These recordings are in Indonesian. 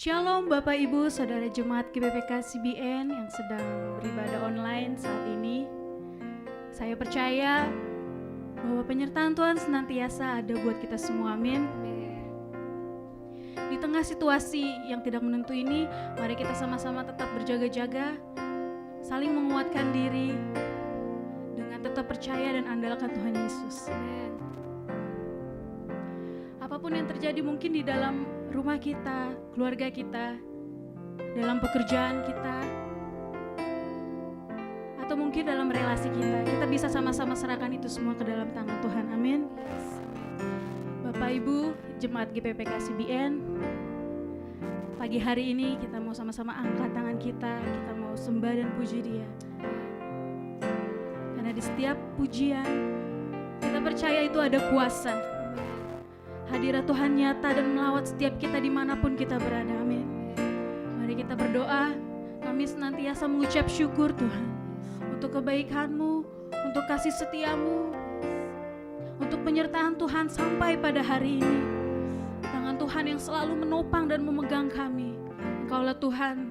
Shalom Bapak Ibu, Saudara Jemaat GBPK CBN yang sedang beribadah online saat ini. Saya percaya bahwa penyertaan Tuhan senantiasa ada buat kita semua, amin. Di tengah situasi yang tidak menentu ini, mari kita sama-sama tetap berjaga-jaga, saling menguatkan diri, dengan tetap percaya dan andalkan Tuhan Yesus. Apapun yang terjadi mungkin di dalam rumah kita, keluarga kita, dalam pekerjaan kita, atau mungkin dalam relasi kita bisa sama-sama serahkan itu semua ke dalam tangan Tuhan, amin. Bapak Ibu, Jemaat GPPK CBN, pagi hari ini kita mau sama-sama angkat tangan kita mau sembah dan puji Dia. Karena di setiap pujian, kita percaya itu ada kuasa. Hadirat Tuhan nyata dan melawat setiap kita dimanapun kita berada, amin. Mari kita berdoa, kami senantiasa mengucap syukur Tuhan untuk kebaikan-Mu, untuk kasih setia-Mu, untuk penyertaan Tuhan sampai pada hari ini. Tangan Tuhan yang selalu menopang dan memegang kami. Engkaulah Tuhan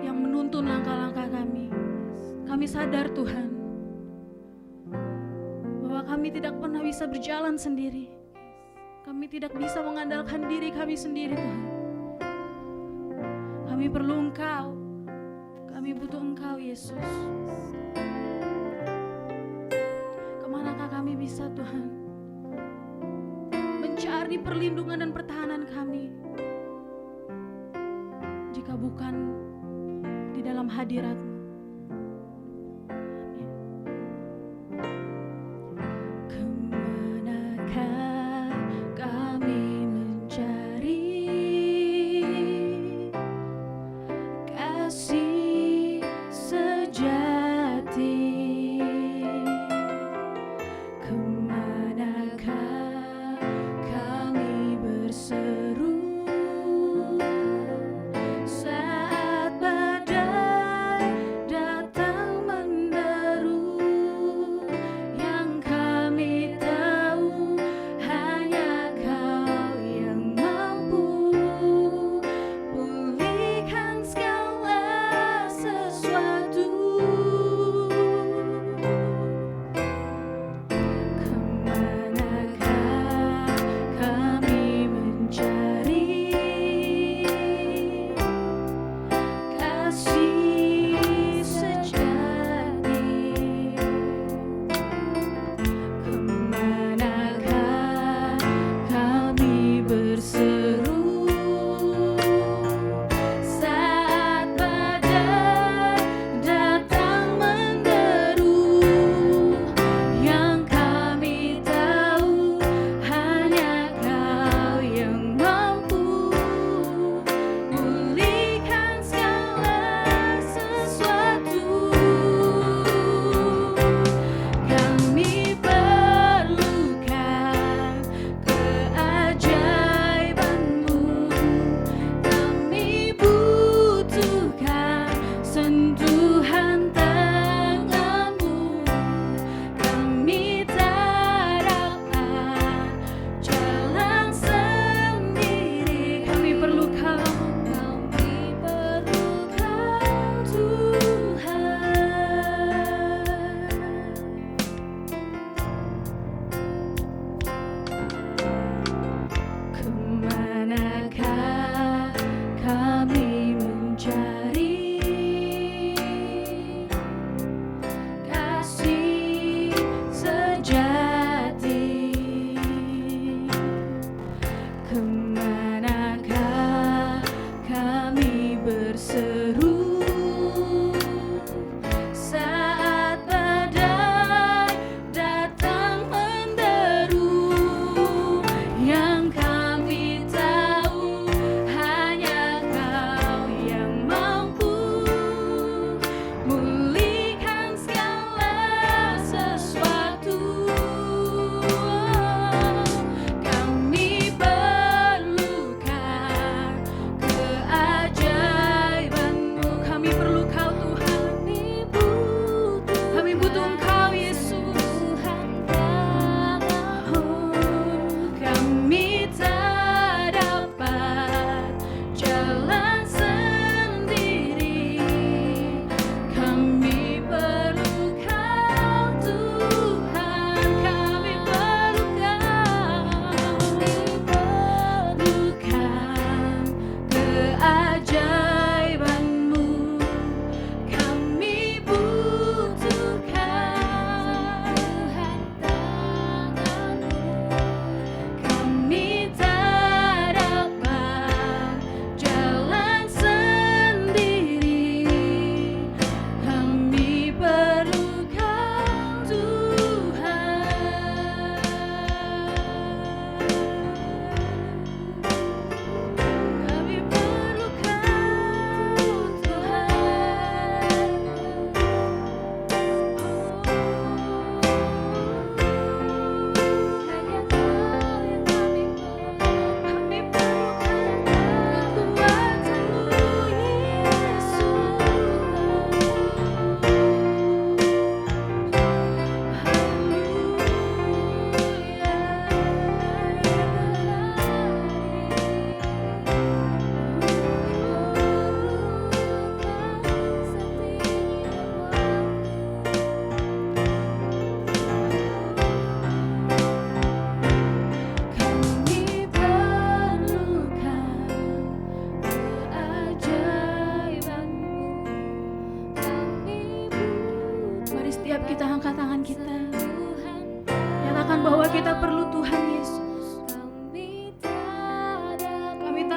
yang menuntun langkah-langkah kami. Kami sadar Tuhan, kami tidak pernah bisa berjalan sendiri. Kami tidak bisa mengandalkan diri kami sendiri, Tuhan. Kami perlu Engkau. Kami butuh Engkau, Yesus. Kemanakah kami bisa, Tuhan, mencari perlindungan dan pertahanan kami jika bukan di dalam hadirat-Mu?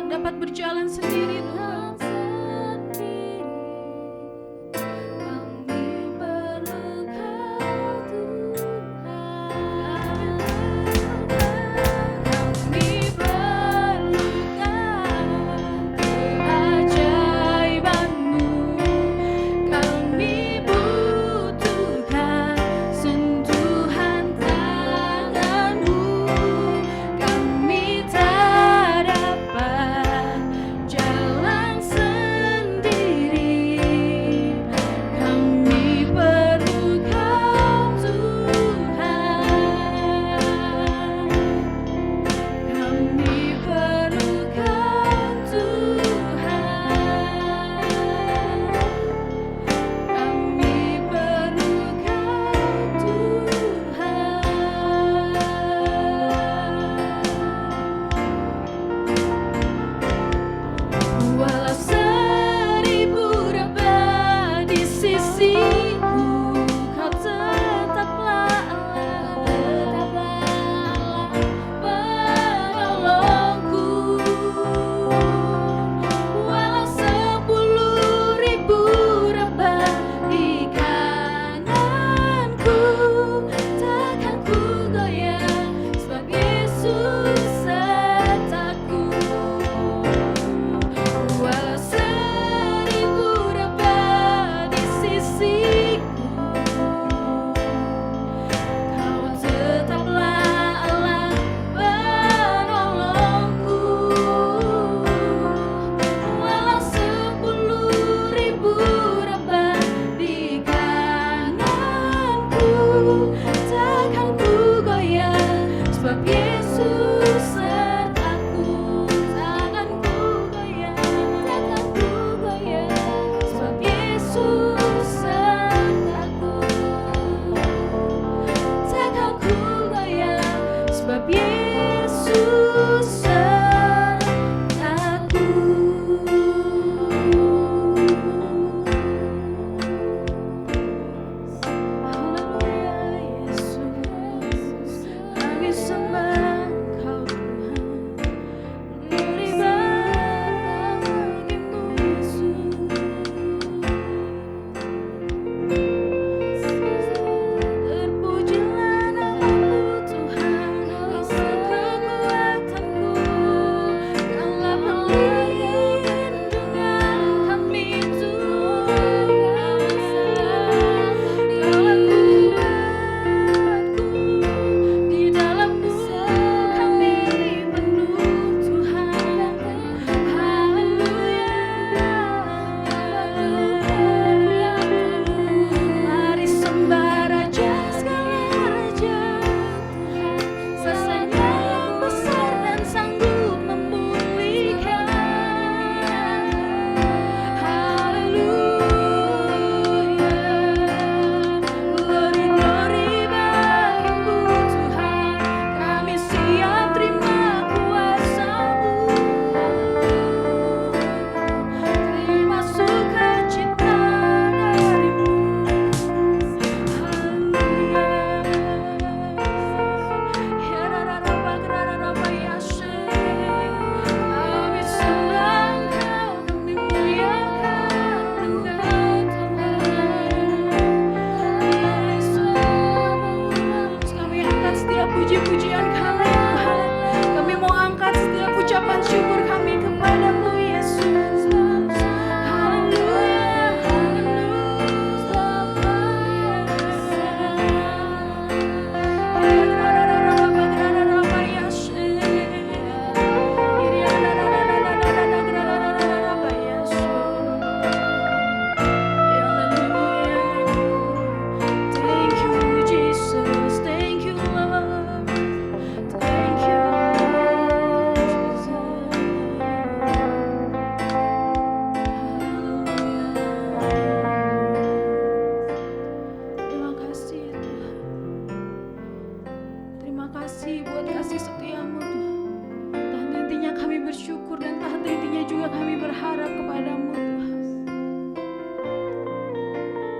dapat berjalan sendiri Tuhan.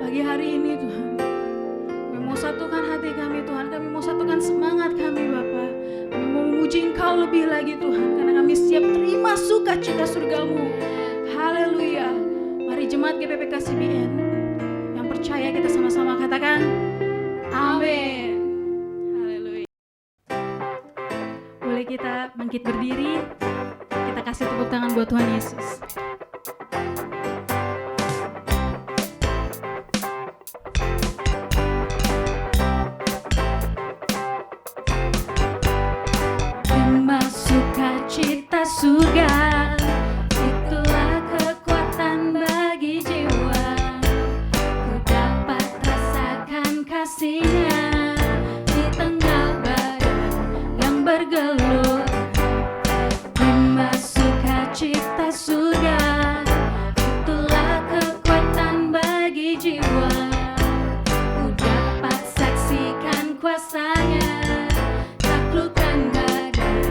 Pagi hari ini Tuhan, kami mau satukan hati kami Tuhan, kami mau satukan semangat kami Bapa. Kami mau memuji Engkau lebih lagi Tuhan, karena kami siap terima suka sukacita surgamu. Haleluya. Mari jemaat GPP KCBN yang percaya kita sama-sama katakan amin. Haleluya. Boleh kita bangkit berdiri, kita kasih tepuk tangan buat Tuhan Yesus. Sukacita surga, itulah kekuatan bagi jiwa. Ku dapat rasakan kasih-Nya di tengah badan yang bergelora. Terima sukacita surga, itulah kekuatan bagi jiwa. Ku dapat saksikan kuasa-Nya, taklukkan badan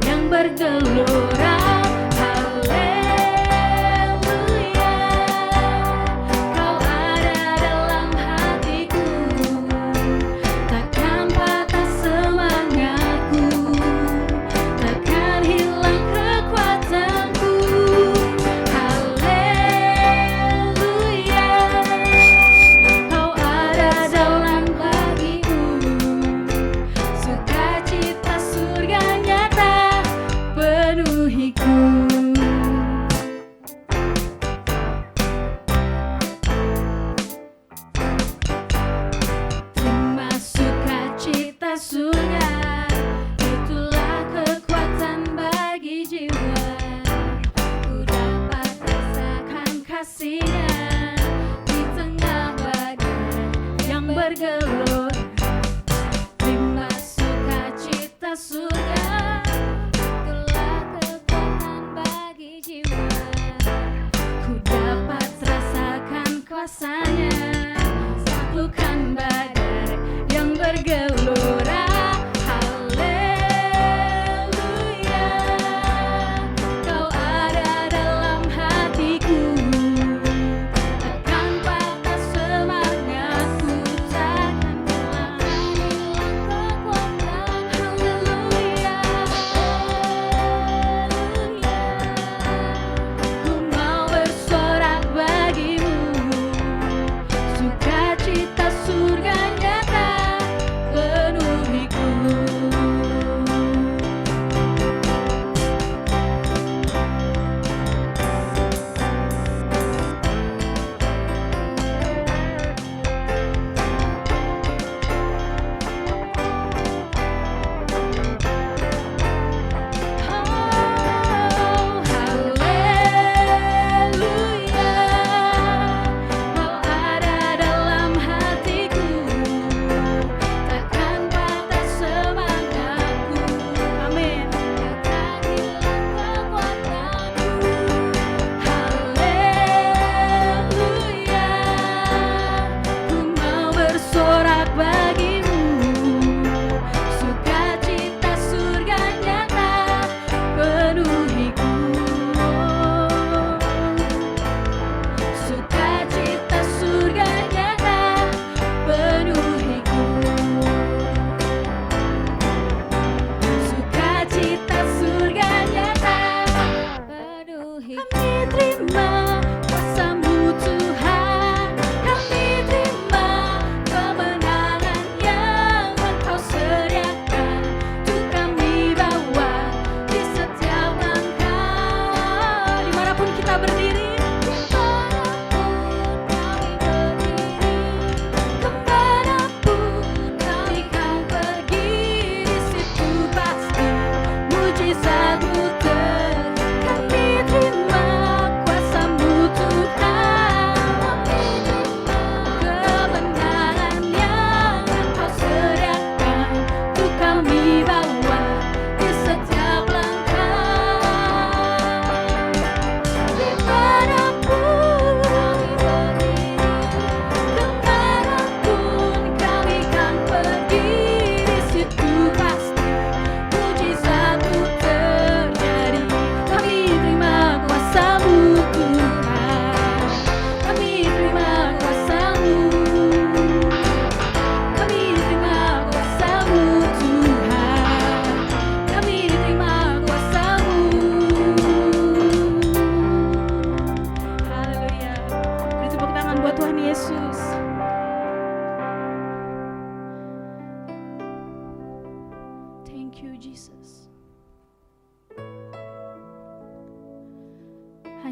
yang bergelora. Haleluya, Kau ada dalam hatiku, takkan patah semangatku, takkan hilang kekuatanku. Haleluya, Kau ada dalam bagiku, sukacita surga nyata penuhiku. Terima sukacita surga, itulah kekuatan bagi jiwa. Ku dapat rasakan kasih-Nya di tengah badan yang bergelora. Terima sukacita surga, itulah kekuatan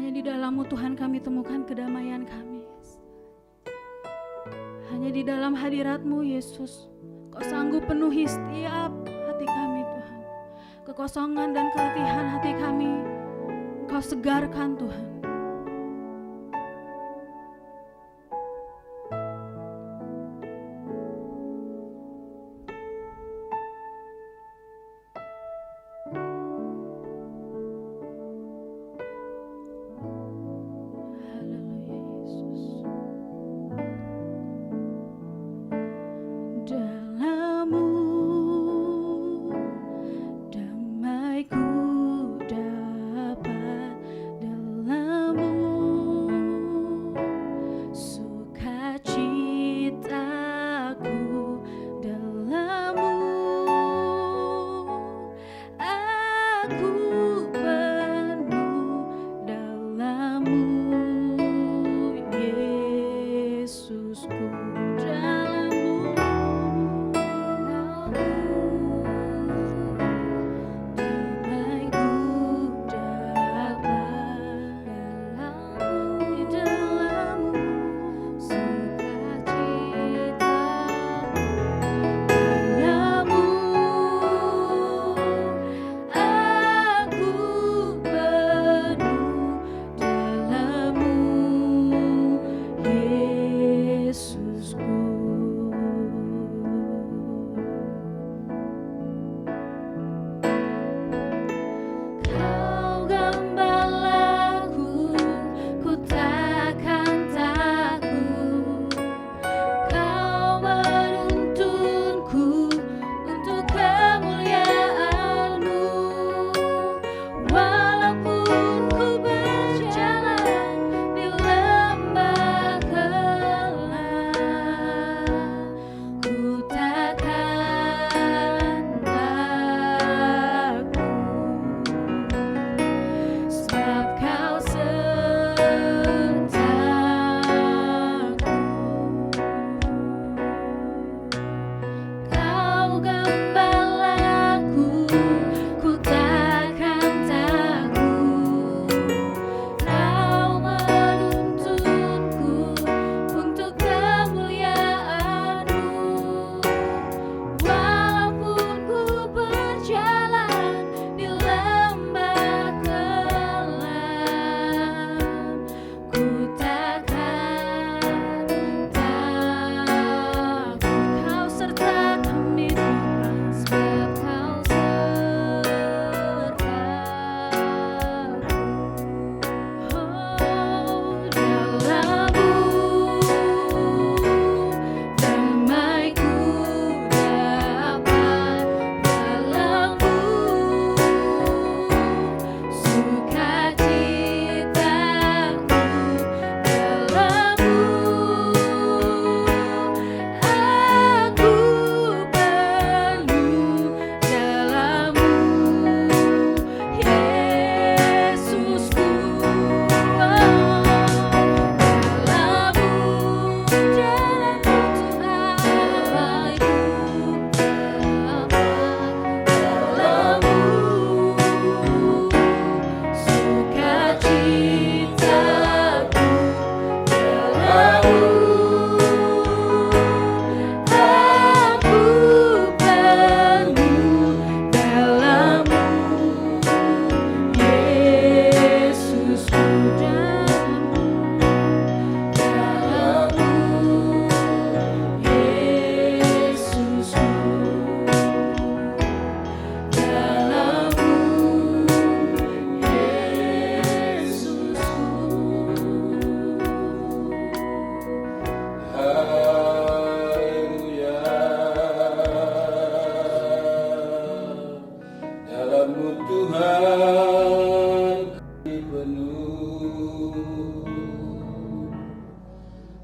Hanya di dalam-Mu Tuhan kami temukan kedamaian kami. Hanya di dalam hadirat-Mu Yesus, Kau sanggup penuhi setiap hati kami Tuhan. Kekosongan dan keletihan hati kami Kau segarkan Tuhan.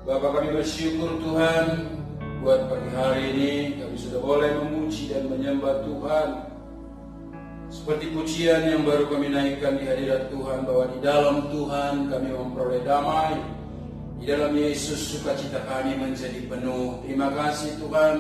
Bapa, kami bersyukur Tuhan buat pagi hari ini kami sudah boleh memuji dan menyembah Tuhan. Seperti pujian yang baru kami naikkan di hadirat Tuhan, bahwa di dalam Tuhan kami memperoleh damai, di dalam Yesus sukacita kami menjadi penuh. Terima kasih Tuhan,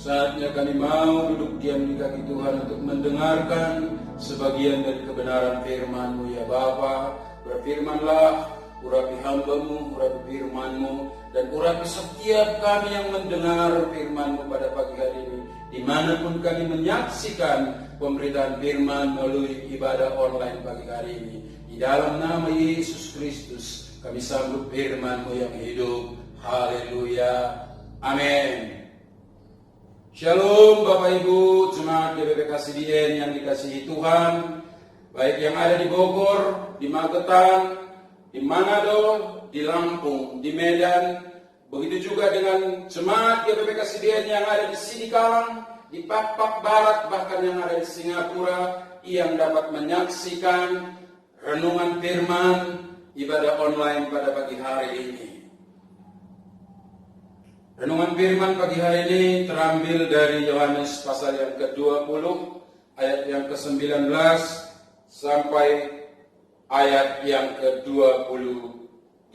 Saatnya kami mau duduk diam di kaki Tuhan untuk mendengarkan sebagian dari kebenaran firman-Mu ya Bapa. Berfirmanlah, urapi hamba-Mu, urapi firman-Mu, dan urapi setiap kami yang mendengar firman-Mu pada pagi hari ini. Dimanapun kami menyaksikan pemberitaan firman melalui ibadah online pagi hari ini. Di dalam nama Yesus Kristus, kami sambut firman-Mu yang hidup. Haleluya. Amin. Shalom Bapak Ibu, jemaat GBP KCDN yang dikasihi Tuhan, baik yang ada di Bogor, di Magetan, di Manado, di Lampung, di Medan, begitu juga dengan jemaat GBP KCDN yang ada di Sidikalang, di Pak Barat, bahkan yang ada di Singapura, yang dapat menyaksikan renungan firman ibadah online pada pagi hari ini. Renungan firman pagi hari ini terambil dari Yohanes pasal yang ke-20 ayat yang ke-19 sampai ayat yang ke-23.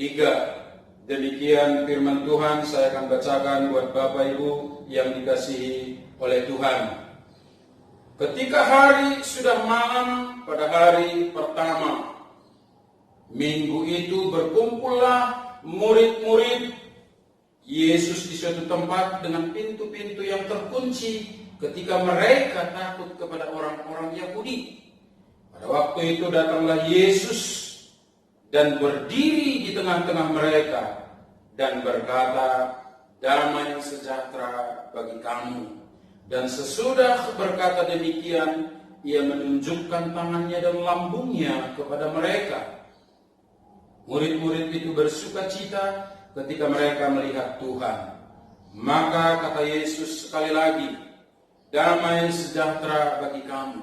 Demikian firman Tuhan saya akan bacakan buat Bapak Ibu yang dikasihi oleh Tuhan. Ketika hari sudah malam pada hari pertama minggu itu, berkumpullah murid-murid Yesus di suatu tempat dengan pintu-pintu yang terkunci ketika mereka takut kepada orang-orang Yahudi. Pada waktu itu datanglah Yesus dan berdiri di tengah-tengah mereka dan berkata, "Damai sejahtera bagi kamu." Dan sesudah berkata demikian, ia menunjukkan tangannya dan lambungnya kepada mereka. Murid-murid itu bersuka cita ketika mereka melihat Tuhan. Maka kata Yesus sekali lagi, "Damai sejahtera bagi kamu.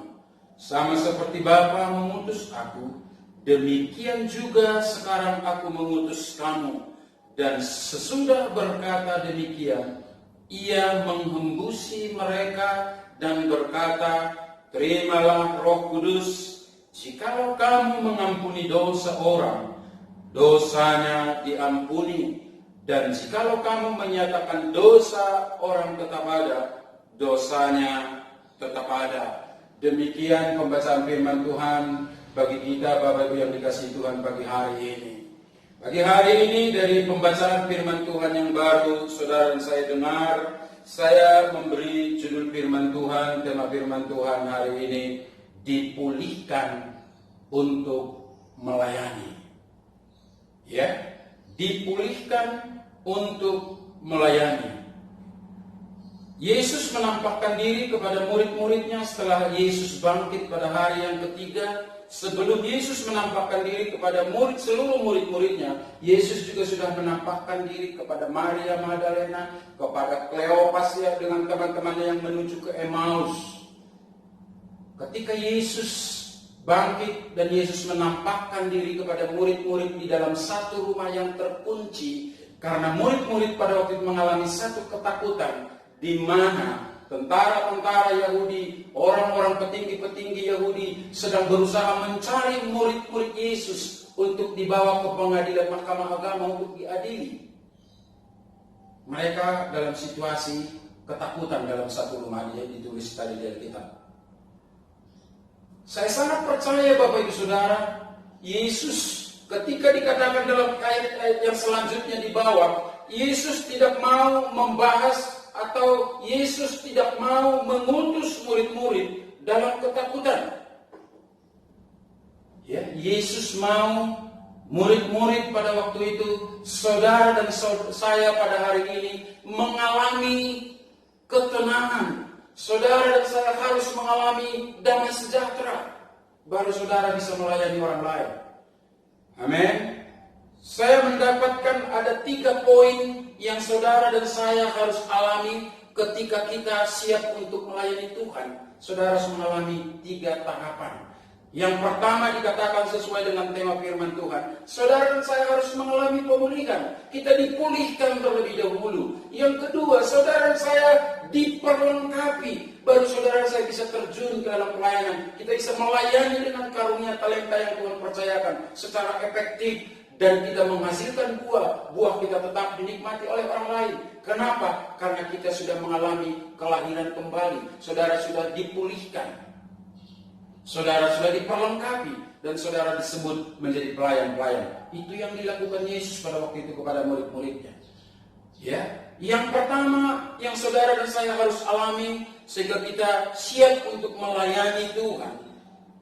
Sama seperti Bapa mengutus aku, demikian juga sekarang aku mengutus kamu." Dan sesudah berkata demikian, ia menghembusi mereka dan berkata, "Terimalah Roh Kudus. Jikalau kamu mengampuni dosa orang, dosanya diampuni. Dan jikalau kamu menyatakan dosa orang tetap ada, dosanya tetap ada." Demikian pembacaan firman Tuhan bagi kita Bapak Ibu yang dikasihi Tuhan pagi hari ini. Pagi hari ini dari pembacaan firman Tuhan yang baru saudara dan saya dengar, saya memberi judul firman Tuhan, tema firman Tuhan hari ini, dipulihkan untuk melayani. Ya, dipulihkan untuk melayani. Yesus menampakkan diri kepada murid-muridnya setelah Yesus bangkit pada hari yang ketiga. Sebelum Yesus menampakkan diri kepada seluruh murid-muridnya, Yesus juga sudah menampakkan diri kepada Maria Magdalena, kepada Kleopas ya, dengan teman-temannya yang menuju ke Emmaus. Ketika Yesus bangkit dan Yesus menampakkan diri kepada murid-murid di dalam satu rumah yang terkunci, karena murid-murid pada waktu itu mengalami satu ketakutan, di mana tentara-tentara Yahudi, orang-orang petinggi-petinggi Yahudi sedang berusaha mencari murid-murid Yesus untuk dibawa ke pengadilan mahkamah agama untuk diadili. Mereka dalam situasi ketakutan dalam satu rumah, dia ditulis tadi di Alkitab. Saya sangat percaya Bapak Ibu Saudara, Yesus ketika dikatakan dalam ayat-ayat yang selanjutnya di bawah, Yesus tidak mau membahas atau Yesus tidak mau mengutus murid-murid dalam ketakutan. Ya, Yesus mau murid-murid pada waktu itu, saudara dan saya pada hari ini mengalami ketenangan. Saudara dan saya harus mengalami damai sejahtera, baru saudara bisa melayani orang lain. Amin. Saya mendapatkan ada 3 poin yang saudara dan saya harus alami ketika kita siap untuk melayani Tuhan. Saudara harus mengalami 3 tahapan. Yang pertama dikatakan sesuai dengan tema firman Tuhan, saudara dan saya harus mengalami pemulihan. Kita dipulihkan terlebih dahulu. Yang kedua, saudara dan saya diperlengkapi. Baru saudara dan saya bisa terjun ke dalam pelayanan. Kita bisa melayani dengan karunia talenta yang Tuhan percayakan secara efektif. Dan kita menghasilkan buah kita tetap dinikmati oleh orang lain. Kenapa? Karena kita sudah mengalami kelahiran kembali. Saudara sudah dipulihkan. Saudara sudah diperlengkapi. Dan saudara disebut menjadi pelayan-pelayan. Itu yang dilakukan Yesus pada waktu itu kepada murid-muridnya. Ya, yang pertama yang saudara dan saya harus alami sehingga kita siap untuk melayani Tuhan.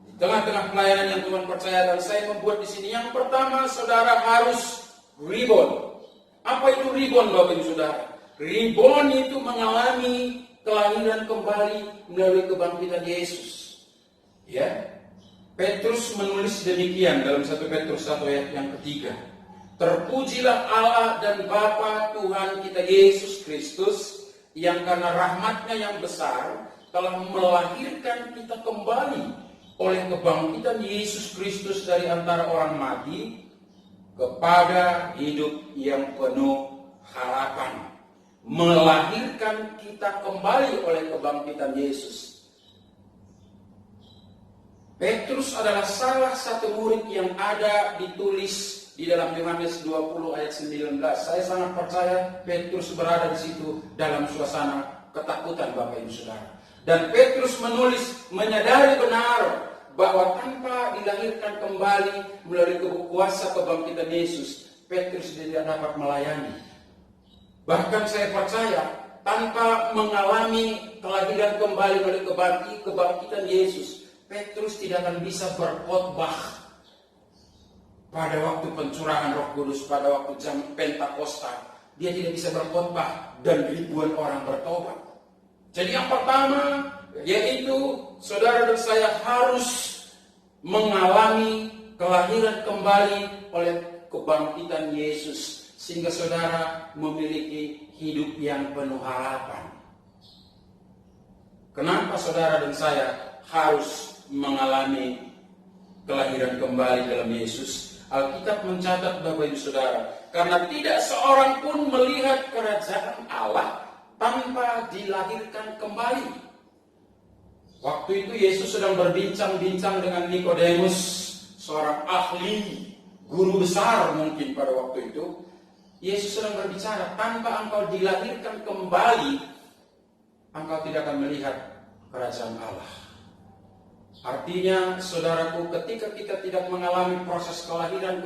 Di tengah-tengah pelayanan yang Tuhan percayakan, saya membuat di sini. Yang pertama, saudara harus reborn. Apa itu reborn, Bapak Ibu Saudara? Reborn itu mengalami kelahiran kembali melalui kebangkitan Yesus. Ya, Petrus menulis demikian dalam 1 Petrus 1 ayat yang ketiga. Terpujilah Allah dan Bapa Tuhan kita Yesus Kristus, yang karena rahmat-Nya yang besar telah melahirkan kita kembali oleh kebangkitan Yesus Kristus dari antara orang mati kepada hidup yang penuh harapan. Melahirkan kita kembali oleh kebangkitan Yesus. Petrus adalah salah satu murid yang ada ditulis di dalam Yohanes 20 ayat 19. Saya sangat percaya Petrus berada di situ dalam suasana ketakutan, Bapak Ibu Saudara. Dan Petrus menulis menyadari benar bahwa tanpa dilahirkan kembali melalui kuasa kebangkitan Yesus, Petrus tidak dapat melayani. Bahkan saya percaya tanpa mengalami kelahiran kembali melalui kebangkitan Yesus, Petrus tidak akan bisa berkhotbah pada waktu pencurahan Roh Kudus, pada waktu jam Pentakosta. Dia tidak bisa berkhotbah dan ribuan orang bertobat. Jadi yang pertama yaitu saudara dan saya harus mengalami kelahiran kembali oleh kebangkitan Yesus, sehingga saudara memiliki hidup yang penuh harapan. Kenapa saudara dan saya harus mengalami kelahiran kembali dalam Yesus? Alkitab mencatat, Bapak Ibu Saudara, karena tidak seorang pun melihat kerajaan Allah tanpa dilahirkan kembali. Waktu itu Yesus sedang berbincang-bincang dengan Nikodemus, seorang ahli, guru besar mungkin pada waktu itu. Yesus sedang berbicara, tanpa engkau dilahirkan kembali, engkau tidak akan melihat kerajaan Allah. Artinya, saudaraku, ketika kita tidak mengalami proses kelahiran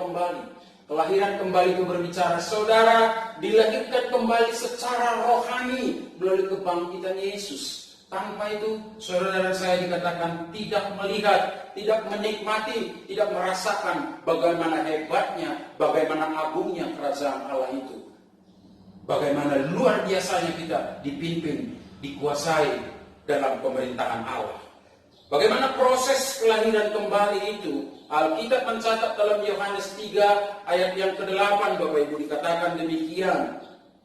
kembali itu berbicara, saudara dilahirkan kembali secara rohani melalui kebangkitan Yesus. Tanpa itu, saudara dan saya dikatakan tidak melihat, tidak menikmati, tidak merasakan bagaimana hebatnya, bagaimana agungnya kerajaan Allah itu. Bagaimana luar biasanya kita dipimpin, dikuasai dalam pemerintahan Allah. Bagaimana proses kelahiran kembali itu? Alkitab mencatat dalam Yohanes 3 ayat yang ke-8, Bapak Ibu, dikatakan demikian.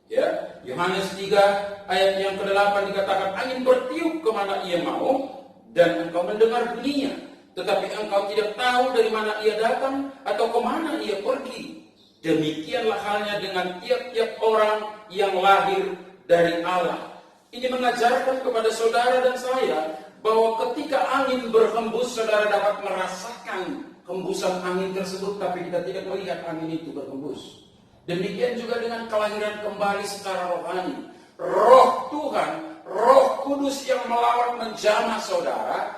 Ya, Yohanes 3 ayat yang ke-8 dikatakan, angin bertiup kemana ia mau dan engkau mendengar bunyinya, tetapi engkau tidak tahu dari mana ia datang atau kemana ia pergi. Demikianlah halnya dengan tiap-tiap orang yang lahir dari Allah. Ini mengajarkan kepada saudara dan saya bahwa ketika angin berhembus, saudara dapat merasakan hembusan angin tersebut, tapi kita tidak melihat angin itu berhembus. Demikian juga dengan kelahiran kembali secara rohani. Roh Tuhan, Roh Kudus yang melawat menjamah saudara,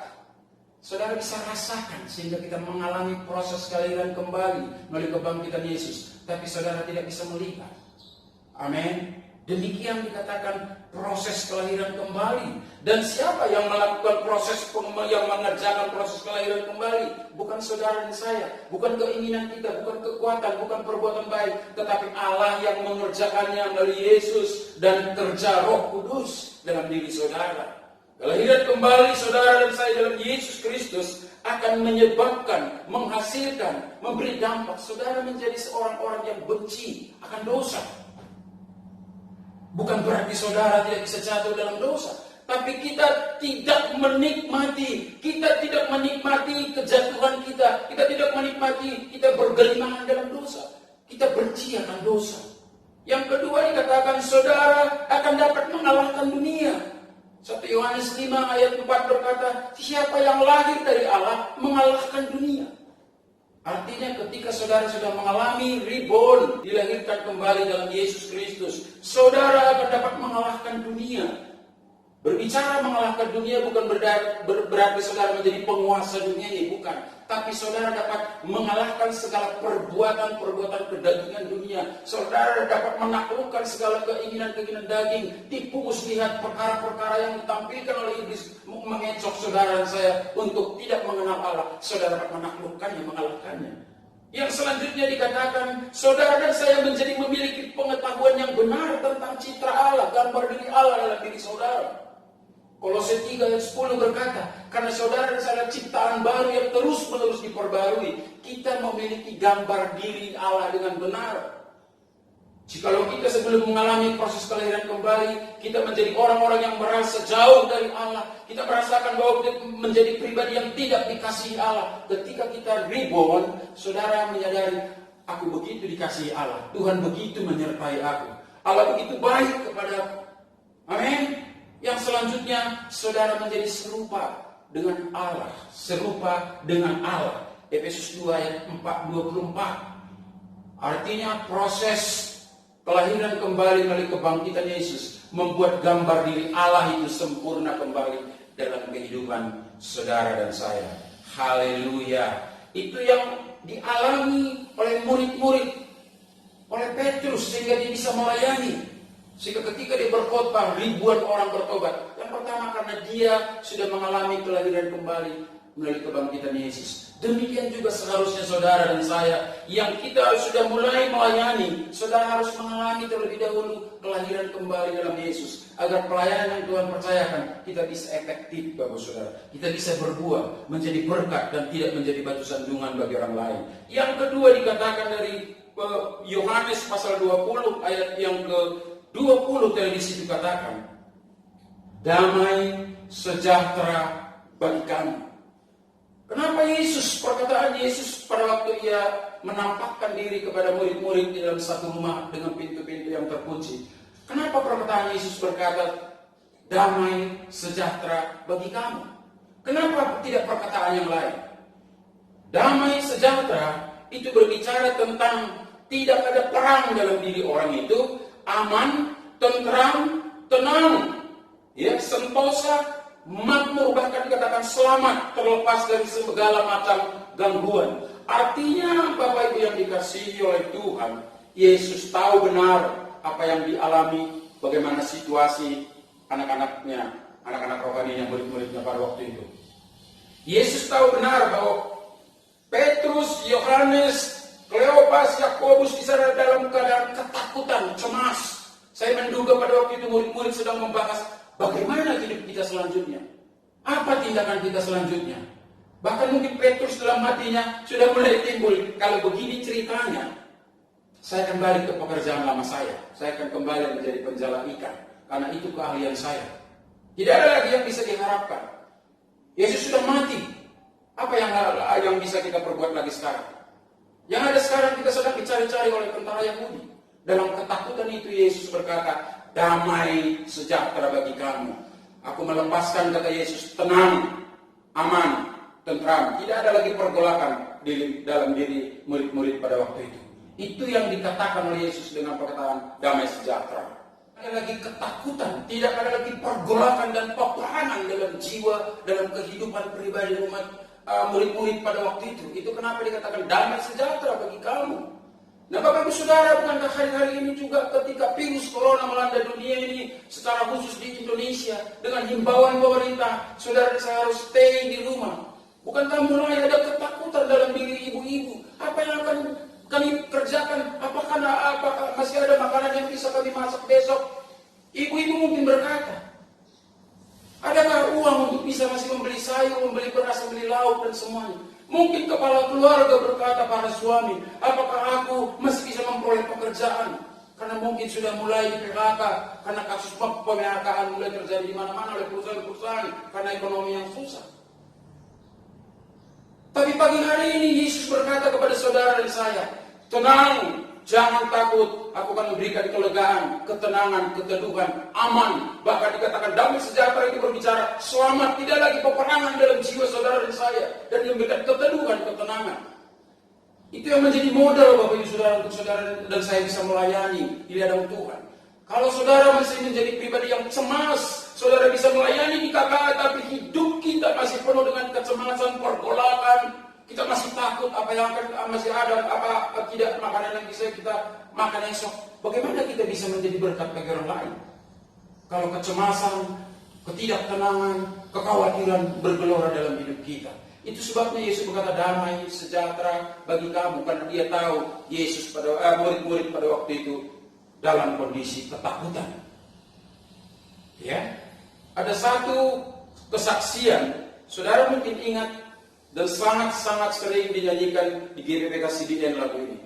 saudara bisa rasakan sehingga kita mengalami proses kelahiran kembali melalui kebangkitan Yesus, tapi saudara tidak bisa melihat. Amin. Demikian dikatakan proses kelahiran kembali. Dan siapa yang melakukan yang mengerjakan proses kelahiran kembali? Bukan saudara dan saya, bukan keinginan kita, bukan kekuatan, bukan perbuatan baik, tetapi Allah yang mengerjakannya melalui Yesus dan kerja Roh Kudus dalam diri saudara. Kelahiran kembali saudara dan saya dalam Yesus Kristus akan menyebabkan, menghasilkan, memberi dampak saudara menjadi seorang orang yang benci akan dosa. Bukan berarti saudara tidak bisa jatuh dalam dosa, tapi kita tidak menikmati kejatuhan kita tidak menikmati kita bergelimangan dalam dosa. Kita benci akan dosa. Yang kedua dikatakan saudara akan dapat mengalahkan dunia. 1 Yohanes 5 ayat 4 berkata, siapa yang lahir dari Allah mengalahkan dunia. Artinya ketika saudara sudah mengalami reborn, dilahirkan kembali dalam Yesus Kristus, saudara akan dapat mengalahkan dunia. Berbicara mengalahkan dunia bukan berarti saudara menjadi penguasa dunia ini, bukan. Tapi saudara dapat mengalahkan segala perbuatan-perbuatan kedagingan dunia. Saudara dapat menaklukkan segala keinginan-keinginan daging. Tipu muslihat perkara-perkara yang ditampilkan oleh iblis mengecoh saudara dan saya untuk tidak mengenal Allah. Saudara dapat menaklukkannya, mengalahkannya. Yang selanjutnya dikatakan, saudara dan saya menjadi memiliki pengetahuan yang benar tentang citra Allah, gambar diri Allah dalam diri saudara. Kolose 3 ayat 10 berkata, karena saudara dan saya ciptaan baru yang terus-menerus diperbarui, kita memiliki gambar diri Allah dengan benar. Jikalau kita sebelum mengalami proses kelahiran kembali, kita menjadi orang-orang yang merasa jauh dari Allah, kita merasakan bahwa kita menjadi pribadi yang tidak dikasihi Allah. Ketika kita reborn, saudara menyadari, aku begitu dikasihi Allah, Tuhan begitu menyertai aku, Allah begitu baik kepada aku. Amin. Yang selanjutnya, saudara menjadi serupa dengan Allah. Serupa dengan Allah. Efesus 2 ayat 24. Artinya proses kelahiran kembali melalui kebangkitan Yesus membuat gambar diri Allah itu sempurna kembali dalam kehidupan saudara dan saya. Haleluya. Itu yang dialami oleh murid-murid, oleh Petrus, sehingga dia bisa melayani. Sehingga ketika dia berkhotbah, ribuan orang bertobat. Yang pertama karena dia sudah mengalami kelahiran kembali melalui kebangkitan Yesus. Demikian juga seharusnya saudara dan saya, yang kita sudah mulai melayani, saudara harus mengalami terlebih dahulu kelahiran kembali dalam Yesus. Agar pelayanan yang Tuhan percayakan, kita bisa efektif Bapak Saudara. Kita bisa berbuah, menjadi berkat dan tidak menjadi batu sandungan bagi orang lain. Yang kedua dikatakan dari Yohanes pasal 20 ayat yang ke-20 tadi di situ katakan, damai sejahtera bagi kamu. Kenapa perkataan Yesus pada waktu ia menampakkan diri kepada murid-murid di dalam satu rumah dengan pintu-pintu yang terkunci? Kenapa perkataan Yesus berkata damai sejahtera bagi kamu? Kenapa tidak perkataan yang lain? Damai sejahtera itu berbicara tentang tidak ada perang dalam diri orang itu, aman, tentram, tenang, ya, sentosa, makmur, bahkan dikatakan selamat, terlepas dari segala macam gangguan. Artinya Bapak Ibu yang dikasihi oleh Tuhan, Yesus tahu benar apa yang dialami, bagaimana situasi anak-anaknya, anak-anak rohaninya, murid-muridnya pada waktu itu. Yesus tahu benar bahwa Petrus, Yohanes, Kleopas, Yakobus di sana dalam keadaan ketakutan, cemas. Saya menduga pada waktu itu murid-murid sedang membahas bagaimana hidup kita selanjutnya. Apa tindakan kita selanjutnya? Bahkan mungkin Petrus dalam hatinya sudah mulai timbul, kalau begini ceritanya, saya akan balik ke pekerjaan lama saya. Saya akan kembali menjadi penjala ikan, karena itu keahlian saya. Tidak ada lagi yang bisa diharapkan. Yesus sudah mati. Apa yang bisa kita perbuat lagi sekarang? Yang ada sekarang kita sedang dicari-cari oleh tentara Yahudi. Dalam ketakutan itu Yesus berkata, damai sejahtera bagi kamu. Aku melepaskan, kata Yesus, tenang, aman, tentram. Tidak ada lagi pergolakan dalam diri murid-murid pada waktu itu. Itu yang dikatakan oleh Yesus dengan perkataan damai sejahtera. Tidak ada lagi ketakutan, tidak ada lagi pergolakan dan peperangan dalam jiwa, dalam kehidupan pribadi umat murid-murid pada waktu itu. Itu kenapa dikatakan damai sejahtera bagi kamu. Nah Bapak Ibu Saudara, bukankah hari-hari ini juga ketika virus corona melanda dunia ini, secara khusus di Indonesia, dengan himbauan pemerintah, saudara saya harus stay di rumah. Bukankah mulai ada ketakutan dalam diri ibu-ibu? Apa yang akan kami kerjakan? Apakah masih ada makanan yang bisa kami masak besok? Ibu-ibu mungkin berkata, adakah uang untuk bisa masih membeli sayur, membeli beras, membeli lauk dan semuanya? Mungkin kepala keluarga berkata para suami, apakah aku masih bisa memperoleh pekerjaan? Karena mungkin sudah mulai di PHK, karena kasus PHK mulai terjadi di mana-mana oleh perusahaan-perusahaan karena ekonomi yang susah. Tapi pagi hari ini Yesus berkata kepada saudara dan saya, tenang, jangan takut, aku akan memberikan kelegaan, ketenangan, keteduhan, aman. Bahkan dikatakan damai sejahtera itu berbicara selamat, tidak lagi peperangan dalam jiwa saudara dan saya, dan memberikan keteduhan, ketenangan. Itu yang menjadi modal Bapak Ibu Saudara untuk saudara dan saya bisa melayani di hadapan Tuhan. Kalau saudara masih menjadi pribadi yang cemas, saudara bisa melayani di KKR, tapi hidup kita masih penuh dengan kecemasan, pergolakan. Kita masih takut apa yang akan masih ada, apa tidak makanan yang bisa kita makan esok. Bagaimana kita bisa menjadi berkat bagi orang lain? Kalau kecemasan, ketidaktenangan, kekhawatiran bergelora dalam hidup kita. Itu sebabnya Yesus berkata damai sejahtera bagi kamu, karena dia tahu Yesus pada murid-murid pada waktu itu dalam kondisi ketakutan. Ya, ada satu kesaksian, saudara mungkin ingat dan sangat-sangat sering dinyanyikan di GPPK CDN lagu ini.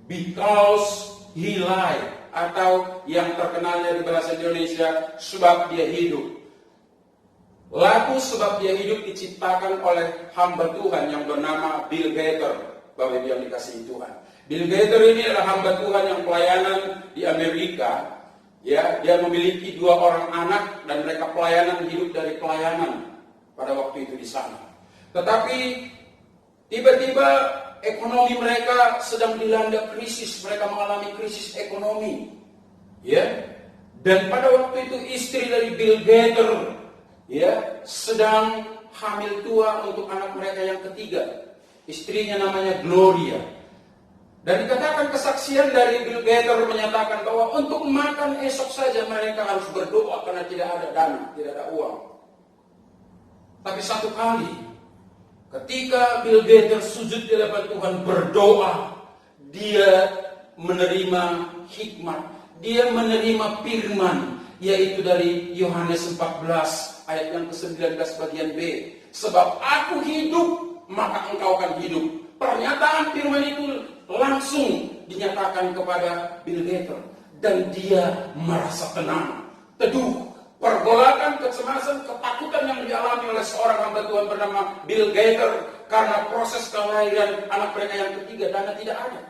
Because He lied, atau yang terkenalnya di bahasa Indonesia, sebab dia hidup. Lagu Sebab Dia Hidup diciptakan oleh hamba Tuhan yang bernama Bill Gaither, Bapak Ibu yang dikasihi Tuhan. Bill Gaither ini adalah hamba Tuhan yang pelayanan di Amerika. Ya, dia memiliki 2 orang anak dan mereka pelayanan hidup dari pelayanan pada waktu itu di sana. Tetapi tiba-tiba ekonomi mereka sedang dilanda krisis, mereka mengalami krisis ekonomi. Ya. Dan pada waktu itu istri dari Bill Gaither sedang hamil tua untuk anak mereka yang ketiga. Istrinya namanya Gloria. Dan dikatakan kesaksian dari Bill Gaither menyatakan bahwa untuk makan esok saja mereka harus berdoa karena tidak ada dana, tidak ada uang. Tapi satu kali ketika Bill Gaither sujud di hadapan Tuhan berdoa, dia menerima hikmat, dia menerima firman, yaitu dari Yohanes 14 ayat yang ke-19 bagian B. Sebab aku hidup, maka engkau akan hidup. Pernyataan firman itu langsung dinyatakan kepada Bill Gaither. Dan dia merasa tenang, teduh. Pergolakan, kecemasan, ketakutan yang dialami oleh seorang hamba Tuhan bernama Bill Gaither karena proses kelahiran anak mereka yang ketiga, dana tidak ada.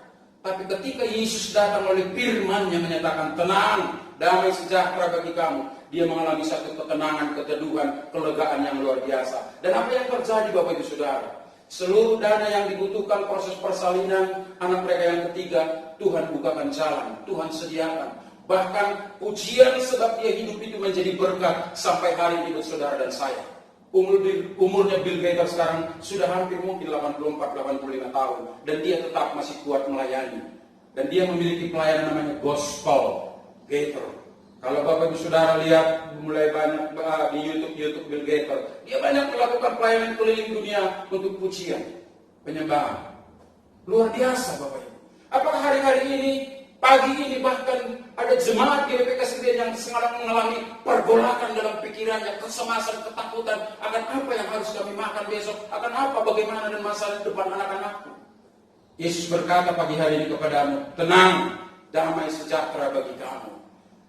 Tapi ketika Yesus datang oleh firman yang menyatakan tenang, damai sejahtera bagi kamu, dia mengalami satu ketenangan, keteduhan, kelegaan yang luar biasa. Dan apa yang terjadi Bapak Ibu Saudara? Seluruh dana yang dibutuhkan proses persalinan anak mereka yang ketiga, Tuhan bukakan jalan, Tuhan sediakan. Bahkan pujian sebab dia hidup itu menjadi berkat sampai hari ini buat saudara dan saya. Umurnya Bill Gaither sekarang sudah hampir mungkin 84-85 tahun. Dan dia tetap masih kuat melayani. Dan dia memiliki pelayanan namanya Gospel Gaither. Kalau Bapak Ibu Saudara lihat mulai banyak di YouTube Bill Gaither, dia banyak melakukan pelayanan keliling dunia untuk pujian, penyembahan. Luar biasa Bapak Ibu. Apakah hari-hari ini, pagi ini bahkan ada jemaat di GPPK sendiri yang sekarang mengalami pergolakan dalam pikirannya, kecemasan, ketakutan akan apa yang harus kami makan besok, akan apa, bagaimana dan masa depan anak-anakku. Yesus berkata pagi hari ini kepadamu, tenang, damai sejahtera bagi kamu.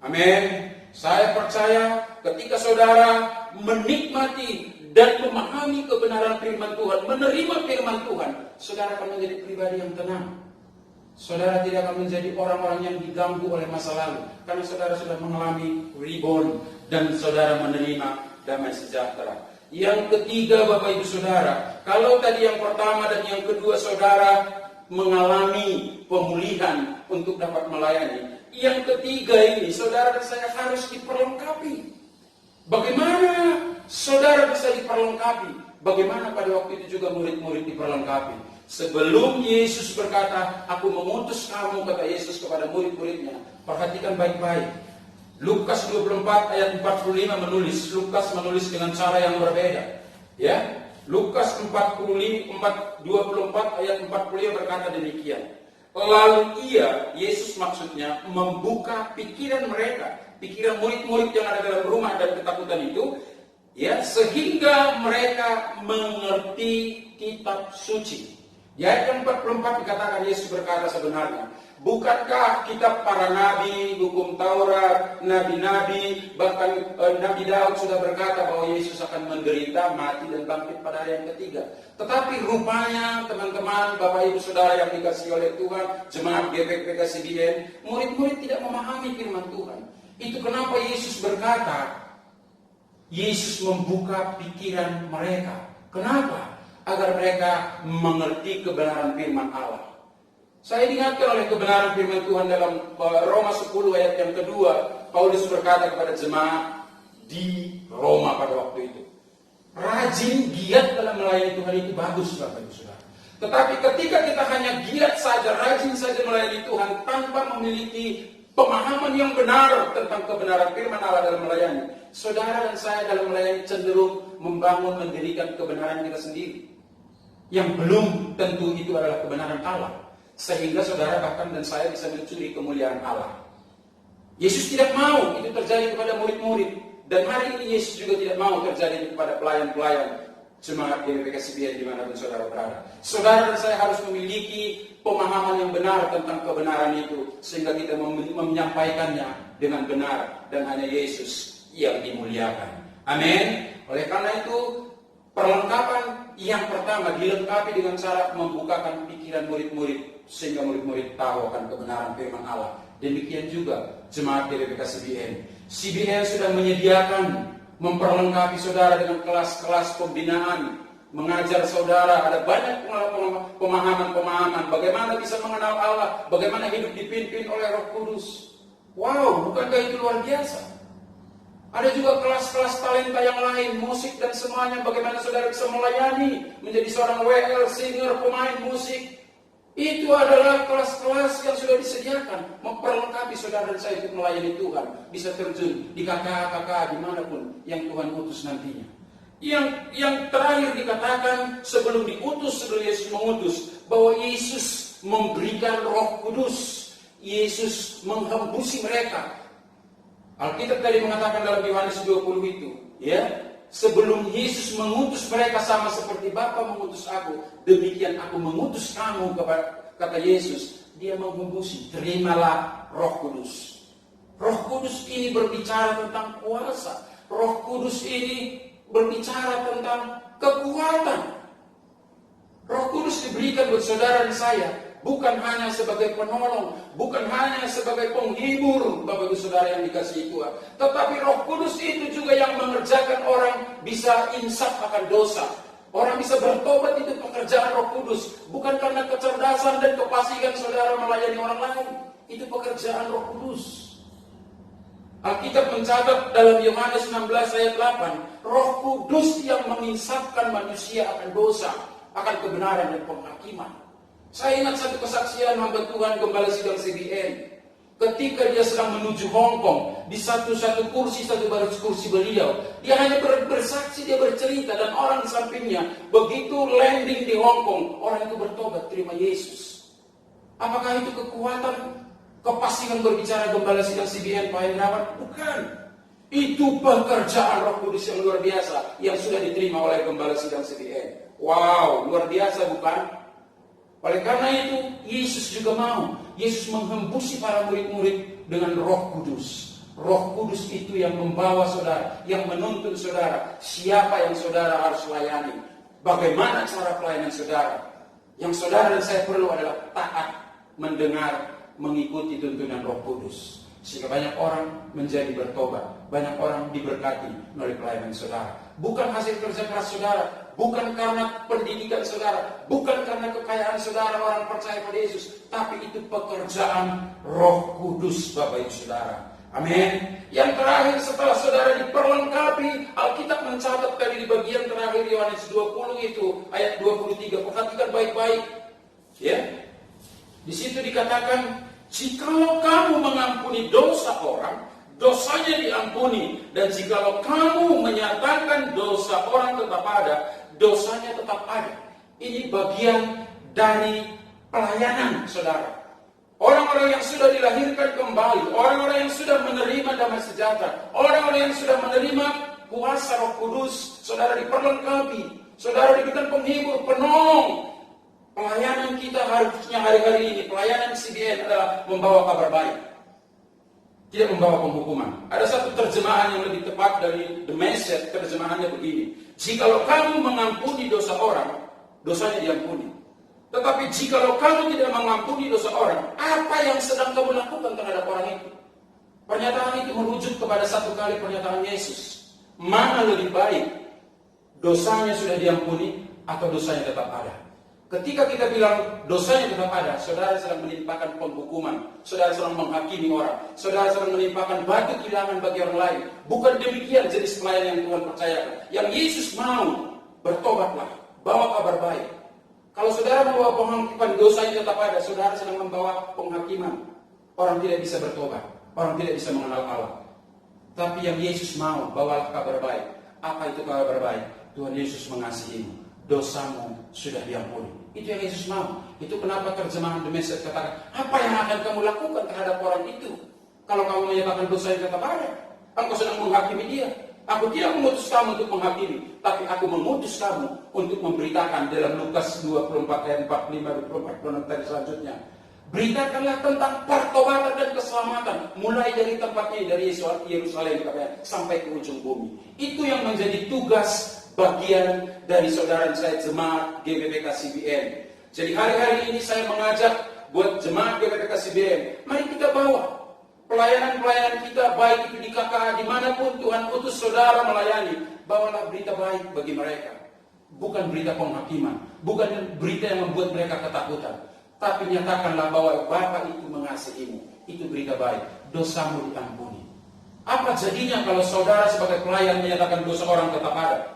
Amin. Saya percaya ketika saudara menikmati dan memahami kebenaran firman Tuhan, menerima firman Tuhan, saudara akan menjadi pribadi yang tenang. Saudara tidak akan menjadi orang-orang yang diganggu oleh masa lalu, karena saudara sudah mengalami rebound dan saudara menerima damai sejahtera. Yang ketiga Bapak Ibu Saudara, kalau tadi yang pertama dan yang kedua saudara mengalami pemulihan untuk dapat melayani, yang ketiga ini saudara dan saya harus diperlengkapi. Bagaimana saudara bisa diperlengkapi? Bagaimana pada waktu itu juga murid-murid diperlengkapi? Sebelum Yesus berkata, aku mengutus kamu, kata Yesus kepada murid-muridnya. Perhatikan baik-baik. Lukas 24 ayat 45 menulis. Lukas menulis dengan cara yang berbeda. Ya, Lukas 24 ayat 45 berkata demikian. Lalu Yesus maksudnya membuka pikiran mereka, pikiran murid-murid yang ada dalam rumah dan ketakutan itu, ya, sehingga mereka mengerti kitab suci. Di ayat yang 44 dikatakan Yesus berkata sebenarnya, bukankah kitab para nabi, hukum Taurat, nabi-nabi, bahkan Nabi Daud sudah berkata bahwa Yesus akan menderita, mati dan bangkit pada hari yang ketiga. Tetapi rupanya teman-teman, Bapak Ibu Saudara yang dikasihi oleh Tuhan, jemaat GPPK CDN, murid-murid tidak memahami firman Tuhan. Itu kenapa Yesus berkata, Yesus membuka pikiran mereka. Kenapa? Agar mereka mengerti kebenaran firman Allah. Saya diingatkan oleh kebenaran firman Tuhan dalam Roma 10 ayat yang kedua. Paulus berkata kepada jemaat di Roma pada waktu itu, rajin, giat dalam melayani Tuhan itu bagus, Bapak Ibu Saudara. Tetapi ketika kita hanya giat saja, rajin saja melayani Tuhan tanpa memiliki pemahaman yang benar tentang kebenaran firman Allah dalam melayani, saudara dan saya dalam melayani cenderung membangun, mendirikan kebenaran kita sendiri, yang belum tentu itu adalah kebenaran Allah. Sehingga saudara bahkan dan saya bisa mencuri kemuliaan Allah. Yesus tidak mau itu terjadi kepada murid-murid. Dan hari ini Yesus juga tidak mau terjadi kepada pelayan-pelayan jemaat GBK CBN dimanapun saudara berada. Saudara dan saya harus memiliki pemahaman yang benar tentang kebenaran itu, sehingga kita menyampaikannya dengan benar, dan hanya Yesus yang dimuliakan. Amin. Oleh karena itu, perlengkapan yang pertama dilengkapi dengan cara membukakan pikiran murid-murid, sehingga murid-murid tahu akan kebenaran firman Allah. Demikian juga jemaat GBK CBN. CBN sudah menyediakan, memperlengkapi saudara dengan kelas-kelas pembinaan, mengajar saudara, ada banyak pemahaman-pemahaman bagaimana bisa mengenal Allah, bagaimana hidup dipimpin oleh Roh Kudus. Wow, bukankah itu luar biasa? Ada juga kelas-kelas talenta yang lain, musik dan semuanya, bagaimana saudara bisa melayani, menjadi seorang WL, singer, pemain musik. Itu adalah kelas-kelas yang sudah disediakan, memperlengkapi saudara dan saya untuk melayani Tuhan, bisa terjun di KKK dimanapun yang Tuhan utus nantinya. Yang terakhir dikatakan sebelum diutus, sebelum Yesus mengutus, bahwa Yesus memberikan Roh Kudus, Yesus menghembusi mereka. Alkitab tadi mengatakan dalam Yohanes 20 itu, ya, sebelum Yesus mengutus mereka sama seperti Bapa mengutus aku, demikian aku mengutus kamu, kata Yesus. Dia menghembusi, terimalah Roh Kudus. Roh Kudus ini berbicara tentang kuasa. Roh Kudus ini berbicara tentang kekuatan. Roh Kudus diberikan buat saudara dan saya, bukan hanya sebagai penolong, bukan hanya sebagai penghibur, Bapak Ibu Saudara yang dikasihi Tuhan. Tetapi Roh Kudus itu juga yang mengerjakan orang bisa insaf akan dosa. Orang bisa bertobat, itu pekerjaan Roh Kudus. Bukan karena kecerdasan dan kefasihan saudara melayani orang lain. Itu pekerjaan Roh Kudus. Alkitab mencatat dalam Yohanes 16 ayat 8, Roh Kudus yang menginsafkan manusia akan dosa, akan kebenaran dan penghakiman. Saya ingat satu kesaksian hamba Tuhan Gembala Sidang CBN. Ketika dia sedang menuju Hong Kong, di satu kursi, satu baris kursi beliau, dia hanya bersaksi, dia bercerita, dan orang di sampingnya, begitu landing di Hong Kong, orang itu bertobat, terima Yesus. Apakah itu kekuatan, kepastian berbicara Gembala Sidang CBN Pak Hendrawan? Bukan. Itu pekerjaan Roh Kudus yang luar biasa, yang sudah diterima oleh Gembala Sidang CBN. Wow, luar biasa bukan? Oleh karena itu, Yesus juga mau. Yesus menghembusi para murid-murid dengan Roh Kudus. Roh Kudus itu yang membawa saudara, yang menuntun saudara, siapa yang saudara harus layani. Bagaimana cara pelayanan saudara. Yang saudara dan saya perlu adalah taat, mendengar, mengikuti tuntunan Roh Kudus. Sehingga banyak orang menjadi bertobat, banyak orang diberkati melalui pelayanan saudara. Bukan hasil kerja keras saudara, bukan karena pendidikan saudara, bukan karena kekayaan saudara orang percaya pada Yesus, tapi itu pekerjaan Roh Kudus, Bapak Ibu Saudara. Amin. Yang terakhir, setelah saudara diperlengkapi, Alkitab mencatat tadi di bagian terakhir Yohanes 20 itu ayat 23. Perhatikan baik-baik. Ya. Di situ dikatakan, jikalau kamu mengampuni dosa orang, dosanya diampuni. Dan jikalau kamu menyatakan dosa orang tetap ada, dosanya tetap ada. Ini bagian dari pelayanan saudara. Orang-orang yang sudah dilahirkan kembali, orang-orang yang sudah menerima damai sejahtera, orang-orang yang sudah menerima kuasa Roh Kudus, saudara diperlengkapi, saudara diberikan penghibur, penolong. Pelayanan kita harusnya hari-hari ini, pelayanan CBN adalah membawa kabar baik, tidak membawa penghukuman. Ada satu terjemahan yang lebih tepat dari The Message, terjemahannya begini: jikalau kamu mengampuni dosa orang, dosanya diampuni. Tetapi jikalau kamu tidak mengampuni dosa orang, apa yang sedang kamu lakukan terhadap orang itu? Pernyataan itu merujuk kepada satu kali pernyataan Yesus. Mana lebih baik, dosanya sudah diampuni atau dosanya tetap ada? Ketika kita bilang dosanya tetap ada, saudara sedang menimpakan penghukuman, saudara sedang menghakimi orang, saudara sedang menimpakan batu kehilangan bagi orang lain. Bukan demikian jenis pelayan yang Tuhan percayakan. Yang Yesus mau, bertobatlah, bawa kabar baik. Kalau saudara membawa penghakiman dosanya tetap ada, saudara sedang membawa penghakiman. Orang tidak bisa bertobat, orang tidak bisa mengenal Allah. Tapi yang Yesus mau, bawalah kabar baik. Apa itu kabar baik? Tuhan Yesus mengasihimu, dosamu sudah diampuni. Itu yang Yesus mau. Itu kenapa terjemahan The Message katakan, apa yang akan kamu lakukan terhadap orang itu? Kalau kamu menyatakan dosa yang tetap ada, engkau sedang menghakimi dia. Aku tidak mengutus kamu untuk menghakimi, tapi aku mengutus kamu untuk memberitakan dalam Lukas 24 ayat 45 24 tadi selanjutnya. Beritakanlah tentang pertobatan dan keselamatan, mulai dari tempatnya dari Yerusalem sampai ke ujung bumi. Itu yang menjadi tugas bagian dari saudara saya jemaat GBPK CBN. Jadi hari-hari ini saya mengajak buat jemaat GBPK CBN, mari kita bawa pelayanan-pelayanan kita, baik itu di KKA, dimanapun Tuhan utus saudara melayani, bawalah berita baik bagi mereka. Bukan berita penghakiman, bukan berita yang membuat mereka ketakutan, tapi nyatakanlah bahwa Bapa itu mengasihimu. Itu berita baik, dosamu diampuni. Apa jadinya kalau saudara sebagai pelayan menyatakan dosa orang tetap ada?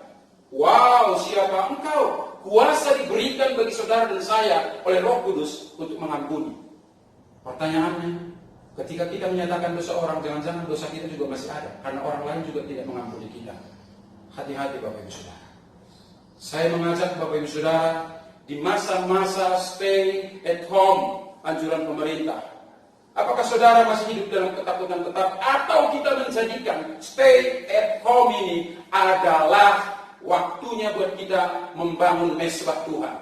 Wow, siapa engkau? Kuasa diberikan bagi saudara dan saya oleh Roh Kudus untuk mengampuni. Pertanyaannya, ketika kita menyatakan dosa orang, jangan-jangan dosa kita juga masih ada, karena orang lain juga tidak mengampuni kita. Hati-hati Bapak Ibu Saudara. Saya mengajak Bapak Ibu Saudara, di masa-masa stay at home, anjuran pemerintah, apakah saudara masih hidup dalam ketakutan tetap, atau kita menjadikan stay at home ini adalah waktunya buat kita membangun mesbah Tuhan.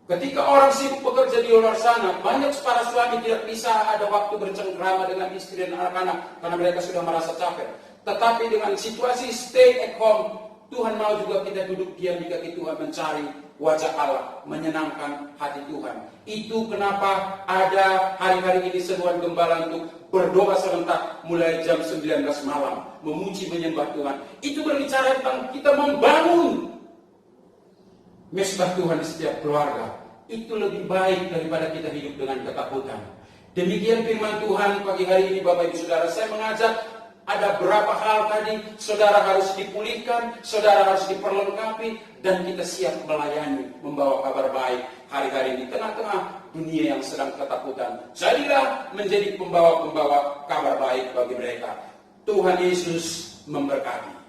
Ketika orang sibuk bekerja di luar sana, banyak para suami tidak bisa ada waktu bercengkrama dengan istri dan anak-anak karena mereka sudah merasa capek. Tetapi dengan situasi stay at home, Tuhan mau juga kita duduk diam di kaki Tuhan, mencari wajah Allah, menyenangkan hati Tuhan. Itu kenapa ada hari-hari ini seruan gembala untuk berdoa serentak mulai jam 19 malam, memuji menyembah Tuhan. Itu berbicara tentang kita membangun mesbah Tuhan di setiap keluarga. Itu lebih baik daripada kita hidup dengan ketakutan. Demikian firman Tuhan pagi hari ini Bapak Ibu Saudara. Saya mengajak, ada berapa hal tadi saudara harus dipulihkan, saudara harus diperlengkapi, dan kita siap melayani, membawa kabar baik hari-hari ini tengah-tengah dunia yang sedang ketakutan. Jadilah menjadi pembawa-pembawa kabar baik bagi mereka. Tuhan Yesus memberkati.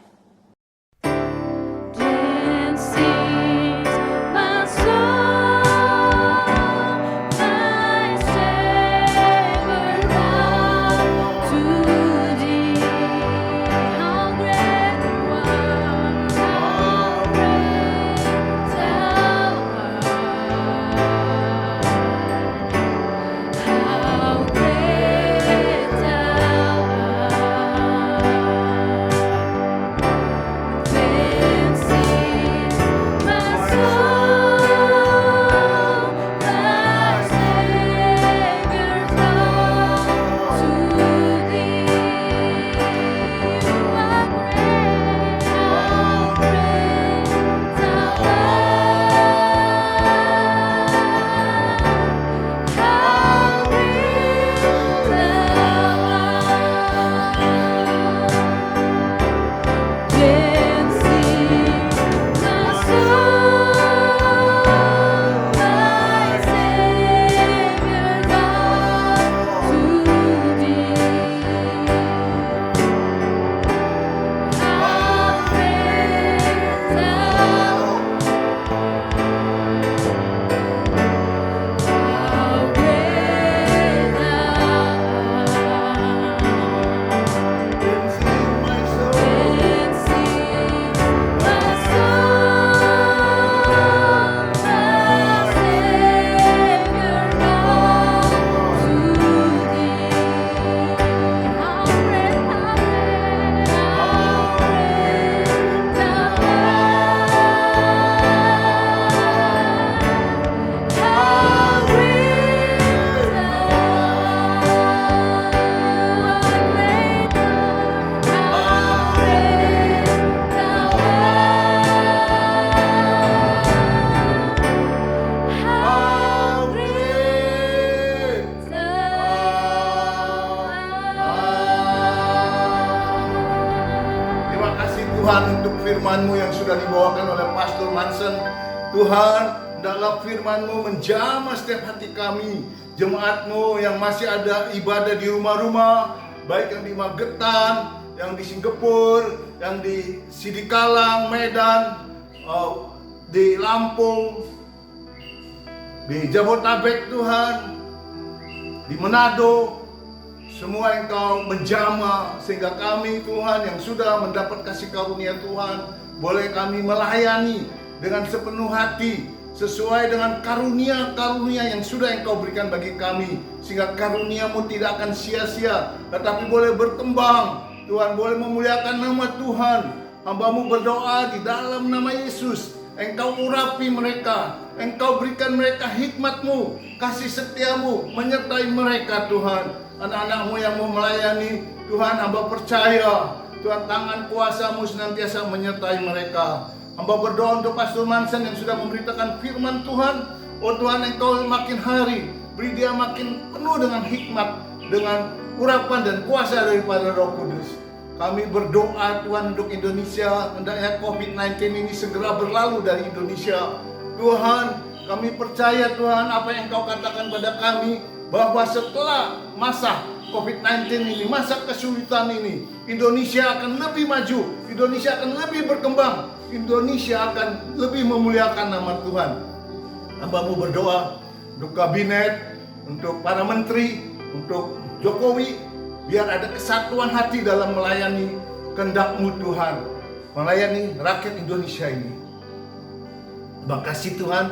Tuhan untuk firman-Mu yang sudah dibawakan oleh Pastor Manson. Tuhan, hendaklah firman-Mu menjamah setiap hati kami, jemaat-Mu yang masih ada ibadah di rumah-rumah, baik yang di Magetan, yang di Singapura, yang di Sidikalang, Medan, di Lampung, di Jabodetabek Tuhan, di Manado, semua Engkau menjamah sehingga kami Tuhan yang sudah mendapat kasih karunia Tuhan, boleh kami melayani dengan sepenuh hati sesuai dengan karunia-karunia yang sudah Engkau berikan bagi kami, sehingga karunia-Mu tidak akan sia-sia tetapi boleh berkembang. Tuhan, boleh memuliakan nama Tuhan. Hamba-Mu berdoa di dalam nama Yesus, Engkau urapi mereka, Engkau berikan mereka hikmat-Mu, kasih setia-Mu menyertai mereka Tuhan. Anak-anak-Mu yang mau melayani, Tuhan, hamba percaya Tuhan, tangan kuasa-Mu senantiasa menyertai mereka. Hamba berdoa untuk Pastor Manson yang sudah memberitakan firman Tuhan. Oh Tuhan, Engkau makin hari beri dia makin penuh dengan hikmat, dengan urapan dan kuasa daripada Roh Kudus. Kami berdoa Tuhan untuk Indonesia, hendaknya COVID-19 ini segera berlalu dari Indonesia. Tuhan, kami percaya Tuhan apa yang Engkau katakan pada kami, bahwa setelah masa COVID-19 ini, masa kesulitan ini, Indonesia akan lebih maju, Indonesia akan lebih berkembang, Indonesia akan lebih memuliakan nama Tuhan. Hamba-Mu berdoa untuk kabinet, untuk para menteri, untuk Jokowi, biar ada kesatuan hati dalam melayani kehendak-Mu Tuhan, melayani rakyat Indonesia ini. Terima kasih Tuhan,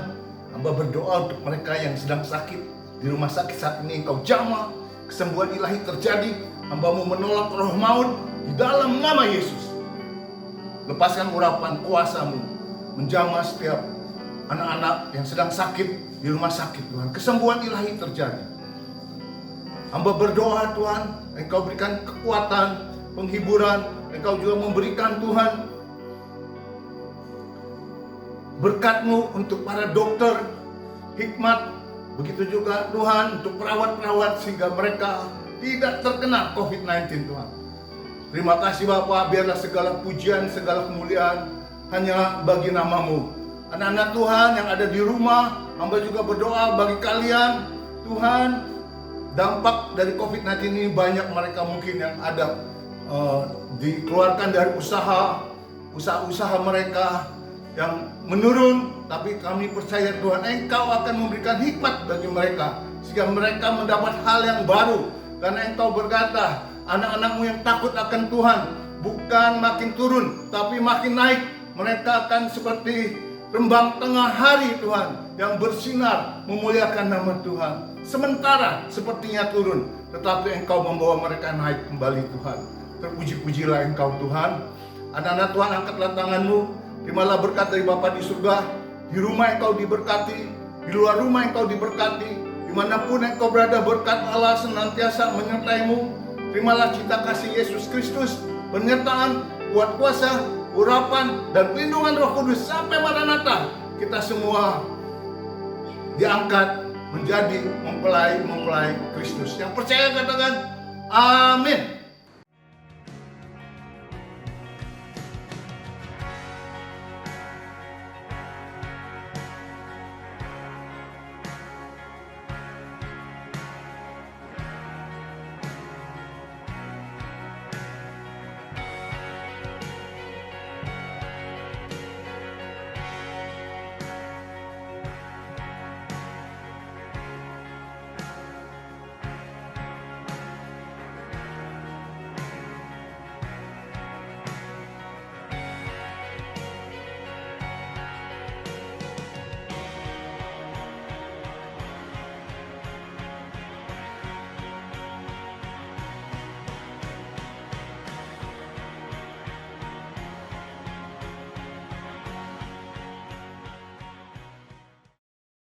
hamba berdoa untuk mereka yang sedang sakit di rumah sakit saat ini, Engkau jamah, kesembuhan ilahi terjadi. Hamba-Mu menolak roh maut di dalam nama Yesus. Lepaskan urapan kuasa-Mu menjamah setiap anak-anak yang sedang sakit di rumah sakit Tuhan. Kesembuhan ilahi terjadi. Hamba berdoa Tuhan, Engkau berikan kekuatan, penghiburan. Engkau juga memberikan Tuhan berkat-Mu untuk para dokter, hikmat. Begitu juga Tuhan untuk perawat-perawat sehingga mereka tidak terkena COVID-19 Tuhan. Terima kasih Bapa, biarlah segala pujian, segala kemuliaan hanya bagi nama-Mu. Anak-anak Tuhan yang ada di rumah, hamba juga berdoa bagi kalian. Tuhan, dampak dari COVID-19 ini banyak mereka mungkin yang ada dikeluarkan dari usaha-usaha mereka yang menurun, tapi kami percaya Tuhan, Engkau akan memberikan hikmat bagi mereka sehingga mereka mendapat hal yang baru, karena Engkau berkata, anak-anak-Mu yang takut akan Tuhan bukan makin turun tapi makin naik. Mereka akan seperti rembang tengah hari Tuhan yang bersinar memuliakan nama Tuhan. Sementara sepertinya turun, tetapi Engkau membawa mereka naik kembali Tuhan. Terpuji-pujilah Engkau Tuhan. Anak-anak Tuhan, angkatlah tangan-Mu. Terimalah berkat dari Bapa di surga. Di rumah Engkau diberkati, di luar rumah Engkau diberkati, dimanapun Engkau berada berkat Allah senantiasa menyertai-Mu. Terimalah cinta kasih Yesus Kristus, penyertaan, kuat kuasa, urapan, dan perlindungan Roh Kudus sampai Maranatha. Kita semua diangkat menjadi mempelai-mempelai Kristus. Yang percaya katakan amin.